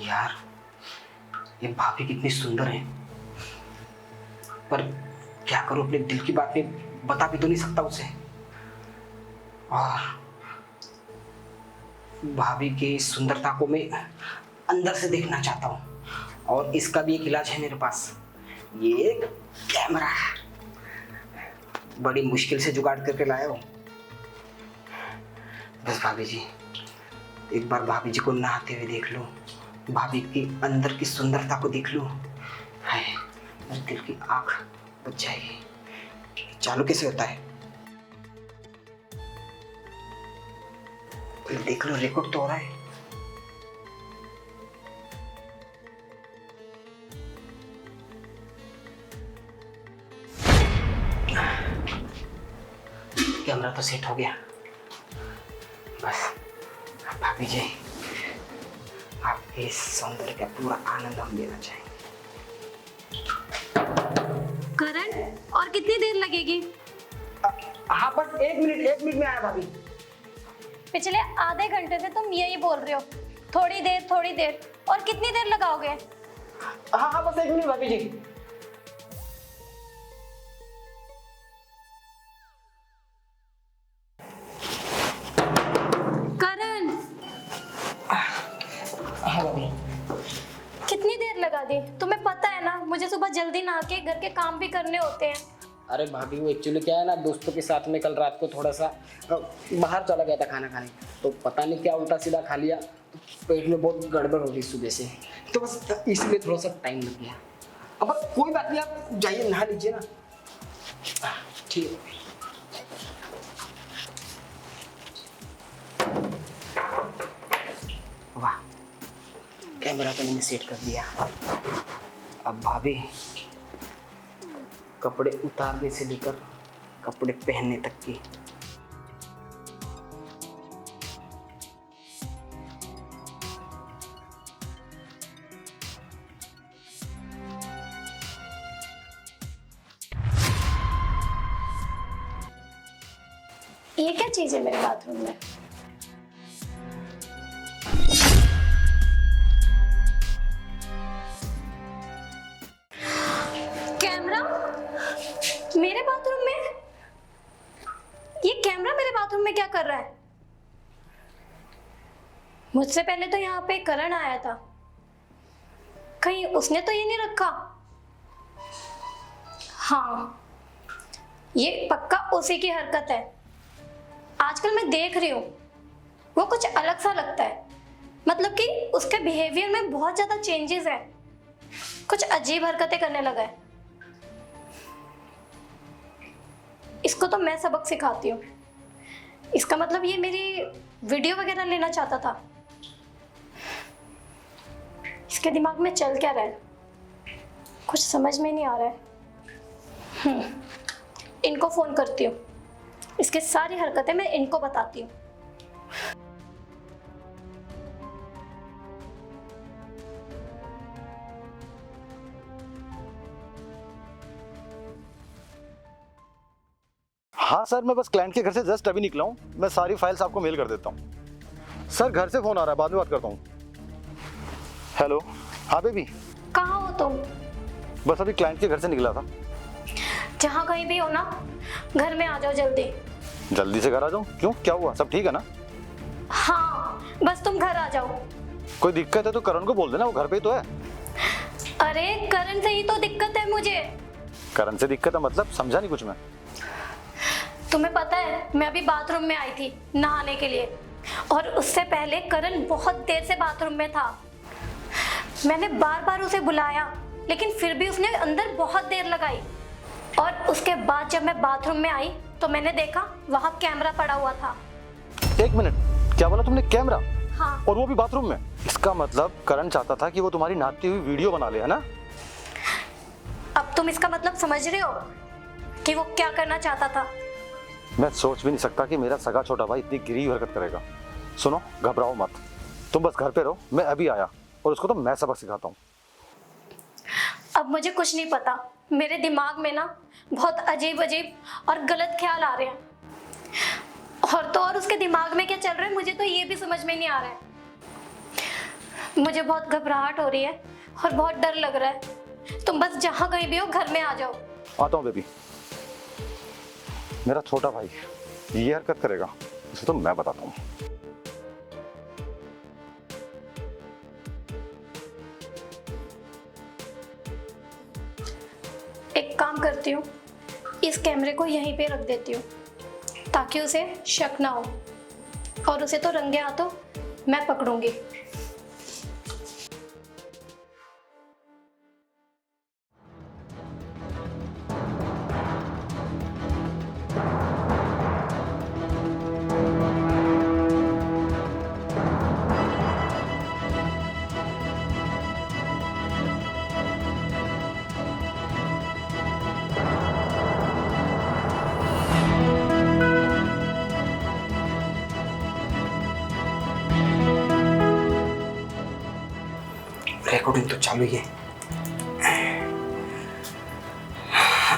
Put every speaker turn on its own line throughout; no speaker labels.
यार ये भाभी कितनी सुंदर है, पर क्या करूं, अपने दिल की बात में बता भी तो नहीं सकता उसे। और भाभी की इस सुंदरता को मैं अंदर से देखना चाहता हूँ, और इसका भी एक इलाज है मेरे पास, ये कैमरा। बड़ी मुश्किल से जुगाड़ करके लाया हूँ। बस भाभी जी, एक बार भाभी जी को नहाते हुए देख लो, भाभी की अंदर की सुंदरता को देख लो, हाय मेरे दिल की आंख बुझ जाएगी। चालू कैसे होता है, देख लो, रिकॉर्ड तो हो रहा है। कैमरा तो सेट हो गया। बस भाभी जी, आपके इस सौंदर्य का पूरा आनंद हम लेना चाहेंगे।
करण, और कितनी देर लगेगी?
हाँ बस एक मिनट में आया भाभी।
पिछले आधे घंटे से तुम यही बोल रहे हो, थोड़ी देर, और कितनी देर लगाओगे?
हाँ बस एक मिनट भाभी जी।
करण,
हाँ भाभी।
कितनी देर लगा दी? तुम्हें पता है ना, मुझे सुबह जल्दी नहा के घर के काम भी करने होते हैं।
अरे भाभी वो एक्चुअली क्या है ना, दोस्तों के साथ में कल रात को थोड़ा सा बाहर चला गया था खाना खाने, तो पता नहीं क्या उल्टा सीधा खा लिया, तो पेट में बहुत गड़बड़ हो गई सुबह से, तो बस इसलिए थोड़ा सा टाइम लग गया। अब कोई बात नहीं, आप जाइए नहा लीजिए ना। ठीक है। वाह, कैमरा तो मैंने सेट कर दिया। अब भाभी कपड़े उतारने से लेकर कपड़े पहनने तक की
ये क्या चीज है मेरे बाथरूम में? कैमरा मेरे बाथरूम में? ये कैमरा मेरे बाथरूम में क्या कर रहा है? मुझसे पहले तो यहाँ पे करण आया था, कहीं उसने तो ये नहीं रखा? हाँ, ये पक्का उसी की हरकत है। आजकल मैं देख रही हूँ वो कुछ अलग सा लगता है, मतलब कि उसके बिहेवियर में बहुत ज्यादा चेंजेस है, कुछ अजीब हरकतें करने लगा है। इसको तो मैं सबक सिखाती हूँ। इसका मतलब ये मेरी वीडियो वगैरह लेना चाहता था। इसके दिमाग में चल क्या रहा है, कुछ समझ में नहीं आ रहा है। इनको फोन करती हूँ, इसके सारी हरकतें मैं इनको बताती हूँ।
हाँ सर, मैं बस क्लाइंट के घर से जस्ट अभी निकला हूँ। मैं सारी फाइल्स आपको मेल कर देता हूँ। सर घर से फोन आ रहा है, बाद में बात करता हूँ। हेलो, हाँ बेबी।
कहाँ हो तुम?
बस अभी क्लाइंट के घर से निकला था।
जहाँ कहीं भी हो ना, घर में आ जाओ जल्दी।
जल्दी से घर आ जाऊँ? क्यों, क्या हुआ? सब ठीक है ना?
हाँ, बस तुम घर आ जाओ।
कोई दिक्कत है तो करण को बोल देना, वो घर पे ही तो है।
अरे करण से ही तो दिक्कत है मुझे।
करण से दिक्कत है मतलब? समझा नहीं कुछ मैं।
तुम्हें पता है, मैं अभी बाथरूम में आई थी नहाने के लिए, और उससे पहले करण बहुत देर से बाथरूम में था। मैंने बार बार उसे बुलाया, लेकिन फिर भी उसने अंदर बहुत देर लगाई। और उसके बाद जब मैं बाथरूम में आई तो मैंने देखा वहां कैमरा पड़ा हुआ था।
एक मिनट, क्या बोला तुमने? कैमरा?
हाँ।
और वो भी बाथरूम में? इसका मतलब करण चाहता था कि वो तुम्हारी नहाती हुई वीडियो बना ले, है ना?
अब तुम इसका मतलब समझ रहे हो कि वो क्या करना चाहता था?
मैं सोच भी नहीं सकता कि मेरा सगा छोटा भाई इतनी गिरी हरकत करेगा। सुनो, घबराओ मत, तुम बस घर पे रहो, मैं अभी आया और उसको तो मैं सबक सिखाता हूँ।
अब मुझे कुछ नहीं पता, मेरे दिमाग में ना बहुत अजीब अजीब और गलत ख्याल आ रहे हैं, और तो और उसके दिमाग में क्या चल रहा है मुझे तो ये भी समझ में नहीं आ रहा है। मुझे बहुत घबराहट हो रही है और बहुत डर लग रहा है। तुम बस जहाँ कहीं भी हो घर में आ जाओ।
आता हूँ बेबी। मेरा छोटा भाई ये हरकत करेगा, उसे तो मैं बताता हूँ।
एक काम करती हूँ, इस कैमरे को यहीं पे रख देती हूँ ताकि उसे शक ना हो, और उसे तो रंगे हाथों मैं पकड़ूंगी।
रिकॉर्डिंग तो चालू ही है।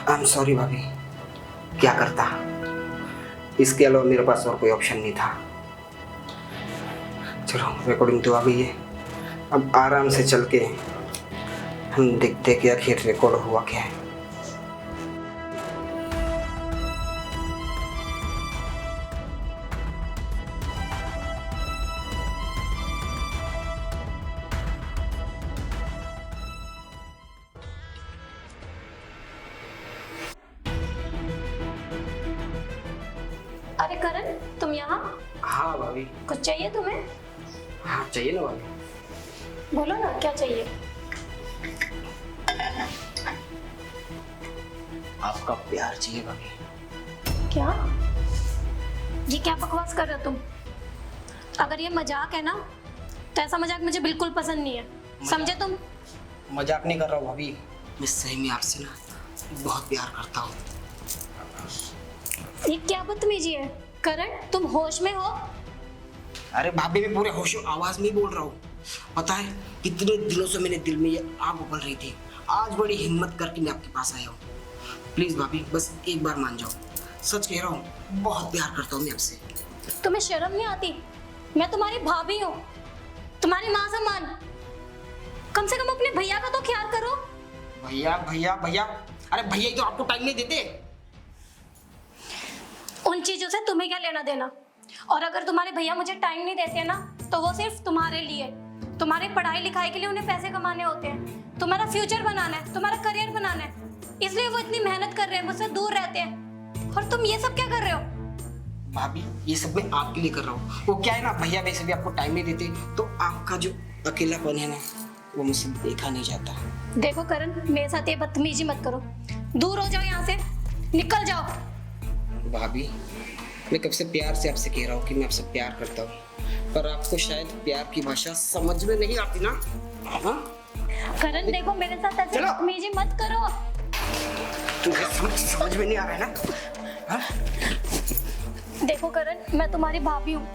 आई एम सॉरी भाभी, क्या करता, इसके अलावा मेरे पास और कोई ऑप्शन नहीं था। चलो रिकॉर्डिंग तो आ गई है, अब आराम से चल के हम देखते कि आखिर रिकॉर्ड हुआ क्या है।
अरे करण, तुम यहाँ?
हाँ भाभी।
कुछ चाहिए तुम्हें?
हाँ चाहिए ना भाभी।
बोलो ना, क्या चाहिए?
आपका प्यार चाहिए भाभी।
क्या? ये क्या बकवास कर रहे हो तुम? अगर ये मजाक है ना, तो ऐसा मजाक मुझे बिल्कुल पसंद नहीं है, समझे तुम?
मजाक नहीं कर रहा हूँ भाभी, मैं सही में आपसे ना बहुत प्यार करता हूँ।
ये क्या बदतमीजी है? करण, तुम होश में हो?
अरे भाभी मैं पूरे होशो आवाज में ही बोल रहा हूँ। पता है कितने दिनों से मेरे दिल में ये आग उबल रही थी, आज बड़ी हिम्मत करके मैं आपके पास आया हूँ। प्लीज भाभी बस एक बार मान जाओ, सच कह रहा हूँ, बहुत प्यार करता हूँ मैं आपसे।
तुम्हें शर्म नहीं आती? मैं तुम्हारी भाभी हूँ, तुम्हारी माँ समान। कम से कम अपने भैया का तो ख्याल करो।
भैया भैया भैया, अरे भैया तो आपको टाइम नहीं देते।
उन चीजों से तुम्हें क्या लेना देना? और अगर तुम्हारे भैया मुझे टाइम नहीं देते ना, तो वो सिर्फ तुम्हारे लिए, तुम्हारे पढ़ाई लिखाई के लिए उन्हें पैसे कमाने होते हैं, तुम्हारा फ्यूचर बनाना है, तुम्हारा करियर बनाना है, इसलिए वो इतनी मेहनत कर रहे हैं, मुझसे दूर रहते हैं। और तुम ये सब क्या कर रहे हो?
भाभी ये सब मैं आपके लिए कर रहा हूँ। वो क्या है ना, भैया वैसे भी आपको टाइम नहीं देते, तो आपका जो अकेलापन है ना, वो मुझसे देखा नहीं जाता।
देखो करण, मेरे साथ ये बदतमीजी मत करो, दूर हो जाओ यहाँ से, निकल जाओ।
भाभी मैं कब से प्यार से आपसे कह रहा हूँ कि मैं आपसे प्यार करता हूँ, पर आपको शायद प्यार की भाषा समझ में नहीं आती ना। हाँ
करण देखो, मेरे साथ ऐसे
चलो।
बदतमीजी मत करो।
तुझे समझ में नहीं आ रहा है ना? हाँ?
देखो करण, मैं तुम्हारी भाभी हूँ,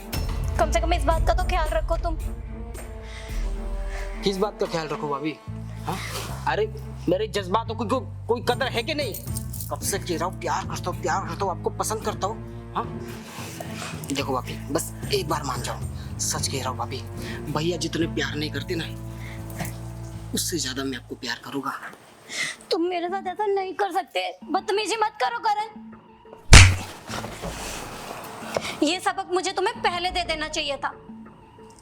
कम से कम इस बात का तो ख्याल रखो तुम।
किस बात का ख्याल रखो भाभी? हाँ? अरे मेरे जज्बातों की कोई कदर है कि नहीं? कब से कह रहा हूँ प्यार करता हूँ, आपको पसंद करता हूँ। हाँ? देखो भाभी बस एक बार मान जाओ, सच कह रहा हूँ भाभी, भैया जितने प्यार नहीं करते ना, उससे ज्यादा मैं आपको प्यार करूँगा।
तुम मेरे साथ ऐसा नहीं कर सकते, बदतमीजी मत करो करण। ये सबक मुझे तुम्हें पहले दे देना चाहिए था।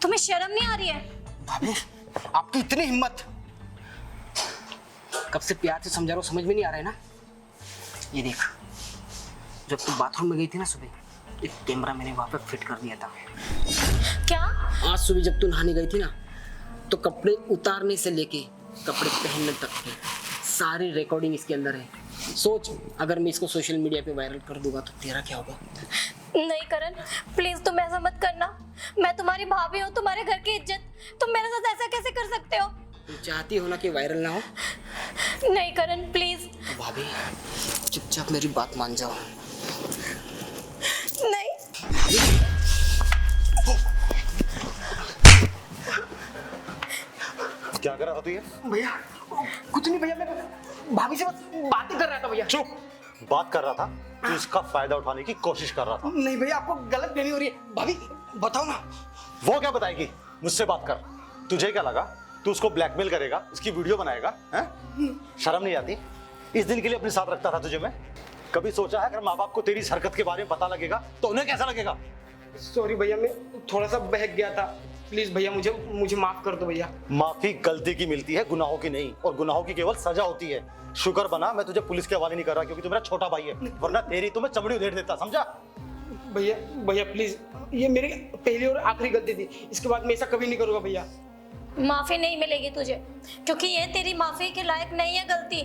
तुम्हें शर्म नहीं आ रही है?
भाभी आपकी इतनी हिम्मत, कब से प्यार से समझा रहा हूँ, समझ में नहीं आ रहा है ना? ये देख, जब तू बाथरूम में गई थी ना सुबह, एक कैमरा मैंने वहां पे फिट कर दिया था।
क्या?
आज सुबह जब तू नहाने गई थी ना, तो कपड़े उतारने से लेके कपड़े पहनने तक की सारी रिकॉर्डिंग इसके अंदर है। सोच, अगर मैं इसको सोशल मीडिया पे वायरल कर दूंगा तो तेरा क्या होगा?
नहीं करण, प्लीज तुम ऐसा मत करना। मैं तुम्हारी भाभी हूँ, तुम्हारे घर की इज्जत, तुम मेरे साथ ऐसा कैसे कर सकते हो?
तुम चाहती हो ना कि वायरल ना हो?
नहीं करण प्लीज।
तो भाभी चुपचाप मेरी बात मान जाओ।
नहीं।
क्या कर रहा था तू ये?
भैया कुछ नहीं भैया, मैं भाभी से बस बात ही कर रहा था भैया।
चुप, बात कर रहा था तो इसका फायदा उठाने की कोशिश कर रहा था।
नहीं भैया, आपको गलत फहमी हो रही है। भाभी बताओ ना।
वो क्या बताएगी? मुझसे बात कर। तुझे क्या लगा तू उसको ब्लैकमेल करेगा, उसकी वीडियो बनाएगा? हैं? शर्म नहीं आती? इस दिन के लिए अपने साथ रखता था तुझे मैं। कभी सोचा है अगर माँ बाप को तेरी इस हरकत के बारे में पता लगेगा तो उन्हें कैसा लगेगा?
सॉरी भैया, मैं थोड़ा सा बहक गया था। प्लीज भैया मुझे माफ कर दो भैया।
माफी गलती की मिलती है, गुनाहों की नहीं, और गुनाहों की केवल सजा होती है। शुक्र बना मैं तुझे पुलिस के हवाले नहीं कर रहा, क्योंकि तू मेरा छोटा भाई है, वरना तेरी तो मैं चमड़ी उधेड़ देता, समझा?
भैया भैया प्लीज, ये मेरी पहली और आखिरी गलती थी, इसके बाद मैं ऐसा कभी नहीं करूंगा भैया।
माफी नहीं मिलेगी तुझे, क्योंकि ये तेरी माफी के लायक नहीं है गलती।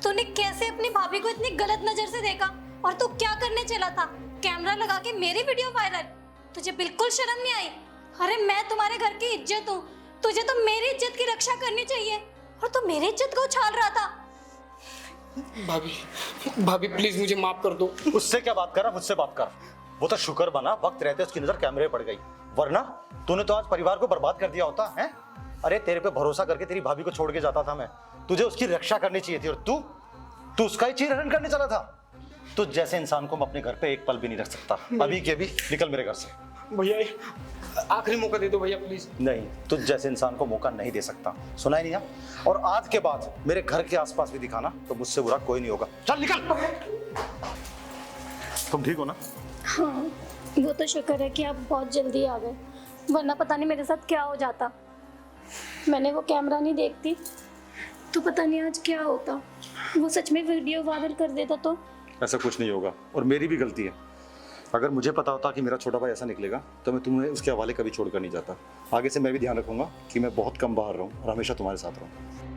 तूने कैसे अपनी भाभी को इतनी गलत नजर से देखा, और तू क्या करने चला था? कैमरा लगा के मेरी वीडियो वायरल? तुझे बिल्कुल शर्म नहीं आई? अरे मैं तुम्हारे घर की इज्जत हूँ, तुझे तो मेरी इज्जत की रक्षा करनी चाहिए, और तू मेरी इज्जत को उछाल रहा था।
भाभी प्लीज मुझे माफ कर दो।
उससे क्या बात कर रहा, मुझसे बात कर। वो तो शुक्र बना वक्त रहते उसकी नजर कैमरे पड़ गई, वरना तूने तो आज परिवार को बर्बाद कर दिया होता है। अरे तेरे पे भरोसा करके तेरी भाभी को छोड़ के जाता था मैं, तुझे उसकी रक्षा करनी चाहिए थी, और तू उसका ही चीरहरण करने चला था। तुझ जैसे इंसान को मैं अपने घर पे एक पल भी नहीं रख सकता। अभी के भी निकल मेरे घर से।
भैया आखिरी मौका दे दो भैया प्लीज।
नहीं, तुझ जैसे इंसान को मौका नहीं दे सकता, सुना ही नहीं ना? और आज के बाद मेरे घर के आसपास भी दिखाना तो मुझसे बुरा कोई नहीं होगा। चल निकल। तुम ठीक हो ना?
हाँ, वो तो शुक्र है कि आप बहुत जल्दी आ गए, वरना पता नहीं मेरे साथ क्या हो जाता। मैंने वो कैमरा नहीं देखती तो पता नहीं आज क्या होता। वो सच में वीडियो वायरल कर देता तो?
ऐसा कुछ नहीं होगा, और मेरी भी गलती है। अगर मुझे पता होता कि मेरा छोटा भाई ऐसा निकलेगा तो मैं तुम्हें उसके हवाले कभी छोड़कर नहीं जाता। आगे से मैं भी ध्यान रखूंगा कि मैं बहुत कम बाहर रहूं और हमेशा तुम्हारे साथ रहूं।